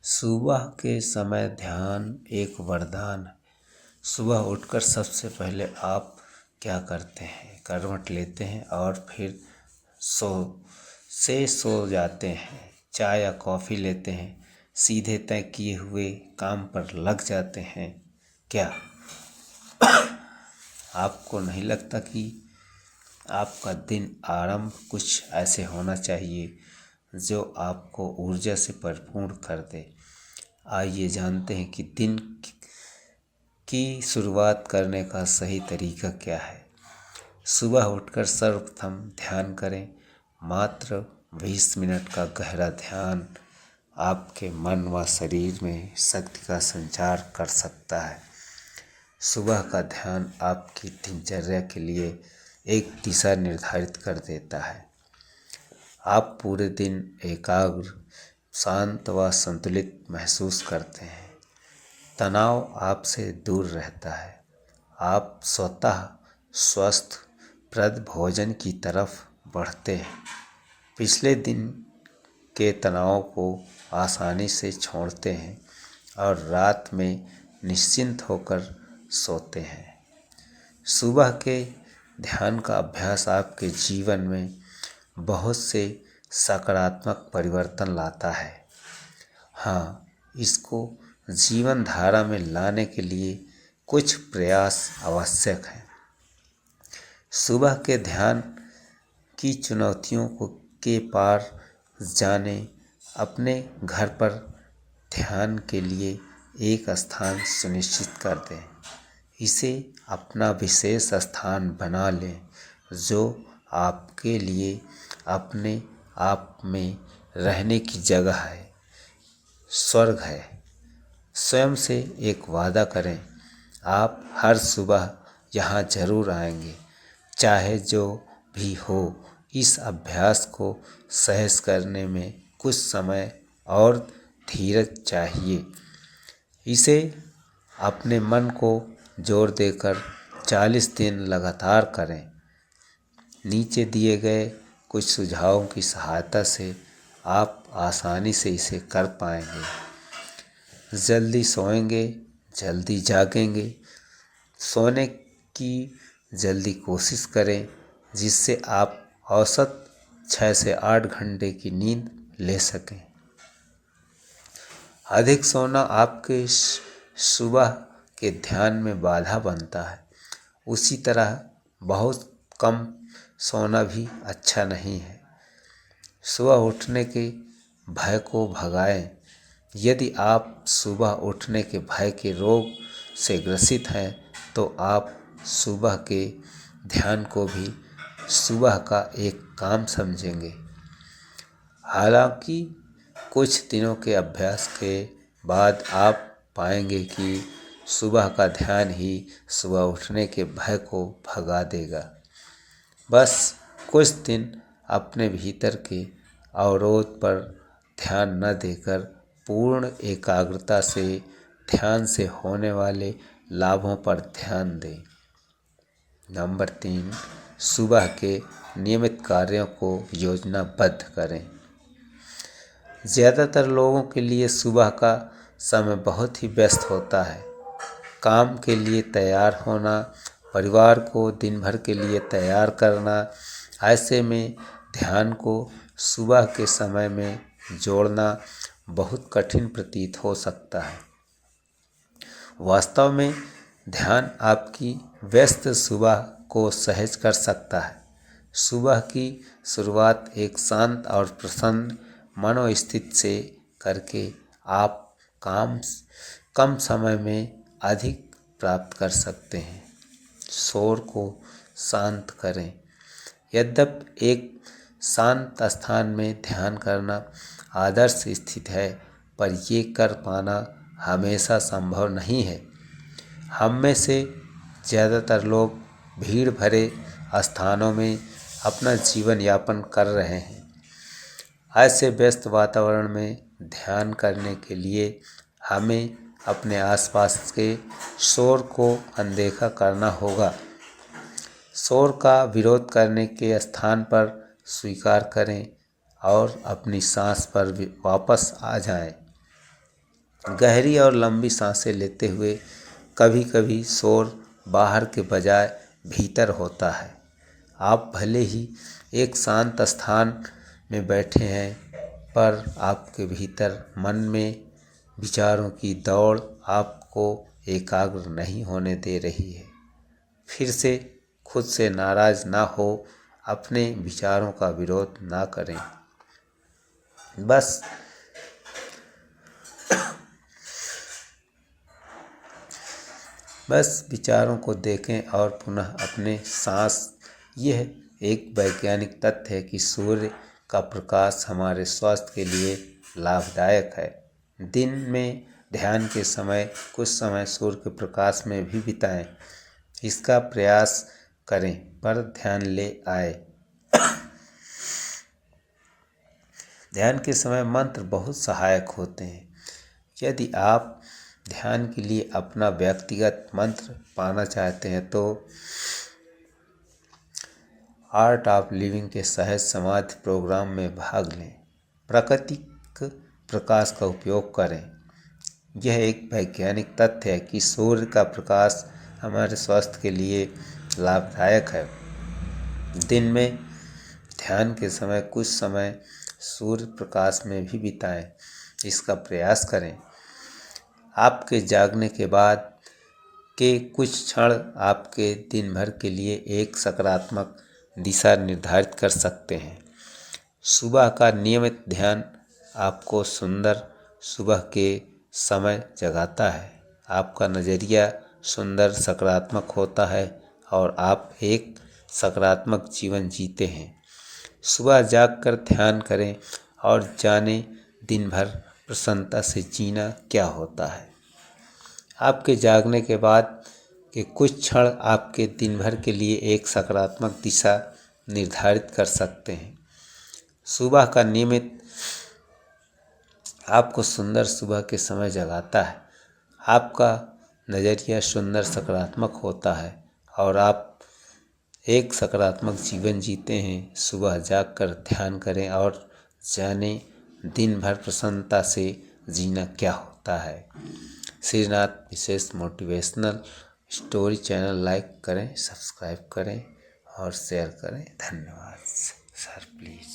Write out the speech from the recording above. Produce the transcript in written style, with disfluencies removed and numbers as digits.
सुबह के समय ध्यान एक वरदान है। सुबह उठकर सबसे पहले आप क्या करते हैं? करवट लेते हैं और फिर सो जाते हैं। चाय या कॉफ़ी लेते हैं, सीधे तय किए हुए काम पर लग जाते हैं क्या? आपको नहीं लगता कि आपका दिन आरंभ कुछ ऐसे होना चाहिए जो आपको ऊर्जा से भरपूर कर दे? आइए जानते हैं कि दिन की शुरुआत करने का सही तरीका क्या है। सुबह उठकर सर्वप्रथम ध्यान करें। मात्र 20 मिनट का गहरा ध्यान आपके मन व शरीर में शक्ति का संचार कर सकता है। सुबह का ध्यान आपकी दिनचर्या के लिए एक दिशा निर्धारित कर देता है। आप पूरे दिन एकाग्र, शांत व संतुलित महसूस करते हैं। तनाव आपसे दूर रहता है। आप स्वतः स्वस्थप्रद भोजन की तरफ बढ़ते हैं। पिछले दिन के तनाव को आसानी से छोड़ते हैं और रात में निश्चिंत होकर सोते हैं। सुबह के ध्यान का अभ्यास आपके जीवन में बहुत से सकारात्मक परिवर्तन लाता है। हाँ, इसको जीवन धारा में लाने के लिए कुछ प्रयास आवश्यक हैं। सुबह के ध्यान की चुनौतियों के पार जाने। अपने घर पर ध्यान के लिए एक स्थान सुनिश्चित कर दें। इसे अपना विशेष स्थान बना लें जो आपके लिए अपने आप में रहने की जगह है, स्वर्ग है। स्वयं से एक वादा करें, आप हर सुबह यहाँ जरूर आएंगे, चाहे जो भी हो। इस अभ्यास को सहज करने में कुछ समय और धीरज चाहिए। इसे अपने मन को जोर देकर 40 दिन लगातार करें। नीचे दिए गए कुछ सुझावों की सहायता से आप आसानी से इसे कर पाएंगे। जल्दी सोएंगे, जल्दी जागेंगे। सोने की जल्दी कोशिश करें जिससे आप औसत 6 से 8 घंटे की नींद ले सकें। अधिक सोना आपके सुबह के ध्यान में बाधा बनता है। उसी तरह बहुत कम सोना भी अच्छा नहीं है। सुबह उठने के भय को भगाएं। यदि आप सुबह उठने के भय के रोग से ग्रसित हैं तो आप सुबह के ध्यान को भी सुबह का एक काम समझेंगे। हालांकि कुछ दिनों के अभ्यास के बाद आप पाएंगे कि सुबह का ध्यान ही सुबह उठने के भय को भगा देगा। बस कुछ दिन अपने भीतर के अवरोध पर ध्यान न देकर पूर्ण एकाग्रता से ध्यान से होने वाले लाभों पर ध्यान दें। नंबर 3, सुबह के नियमित कार्यों को योजनाबद्ध करें। ज़्यादातर लोगों के लिए सुबह का समय बहुत ही व्यस्त होता है। काम के लिए तैयार होना, परिवार को दिन भर के लिए तैयार करना, ऐसे में ध्यान को सुबह के समय में जोड़ना बहुत कठिन प्रतीत हो सकता है। वास्तव में ध्यान आपकी व्यस्त सुबह को सहज कर सकता है। सुबह की शुरुआत एक शांत और प्रसन्न मनोस्थिति से करके आप कम समय में अधिक प्राप्त कर सकते हैं। शोर को शांत करें। यद्यपि एक शांत स्थान में ध्यान करना आदर्श स्थिति है, पर ये कर पाना हमेशा संभव नहीं है। हम में से ज़्यादातर लोग भीड़ भरे स्थानों में अपना जीवन यापन कर रहे हैं। ऐसे व्यस्त वातावरण में ध्यान करने के लिए हमें अपने आसपास के शोर को अनदेखा करना होगा। शोर का विरोध करने के स्थान पर स्वीकार करें और अपनी सांस पर वापस आ जाएं। गहरी और लंबी सांसें लेते हुए कभी कभी शोर बाहर के बजाय भीतर होता है। आप भले ही एक शांत स्थान में बैठे हैं, पर आपके भीतर मन में विचारों की दौड़ आपको एकाग्र नहीं होने दे रही है। फिर से खुद से नाराज ना हो, अपने विचारों का विरोध ना करें। बस विचारों को देखें और पुनः अपने सांस। यह एक वैज्ञानिक तथ्य है कि सूर्य का प्रकाश हमारे स्वास्थ्य के लिए लाभदायक है। दिन में ध्यान के समय कुछ समय सूर्य के प्रकाश में भी बिताएं। इसका प्रयास करें पर ध्यान ले आए। ध्यान के समय मंत्र बहुत सहायक होते हैं। यदि आप ध्यान के लिए अपना व्यक्तिगत मंत्र पाना चाहते हैं तो आर्ट ऑफ लिविंग के सहज समाधि प्रोग्राम में भाग लें। प्राकृतिक प्रकाश का उपयोग करें। यह एक वैज्ञानिक तथ्य है कि सूर्य का प्रकाश हमारे स्वास्थ्य के लिए लाभदायक है। दिन में ध्यान के समय कुछ समय सूर्य प्रकाश में भी बिताएं। इसका प्रयास करें। आपके जागने के बाद के कुछ क्षण आपके दिन भर के लिए एक सकारात्मक दिशा निर्धारित कर सकते हैं। सुबह का नियमित ध्यान आपको सुंदर सुबह के समय जगाता है। आपका नज़रिया सुंदर सकारात्मक होता है और आप एक सकारात्मक जीवन जीते हैं। सुबह जागकर ध्यान करें और जानें दिन भर प्रसन्नता से जीना क्या होता है। आपके जागने के बाद के कुछ क्षण आपके दिन भर के लिए एक सकारात्मक दिशा निर्धारित कर सकते हैं। सुबह का नियमित आपको सुंदर सुबह के समय जगाता है। आपका नज़रिया सुंदर सकारात्मक होता है और आप एक सकारात्मक जीवन जीते हैं। सुबह जागकर ध्यान करें और जानें दिन भर प्रसन्नता से जीना क्या होता है। श्रीनाथ विशेष मोटिवेशनल स्टोरी चैनल लाइक करें, सब्सक्राइब करें और शेयर करें। धन्यवाद सर। प्लीज़।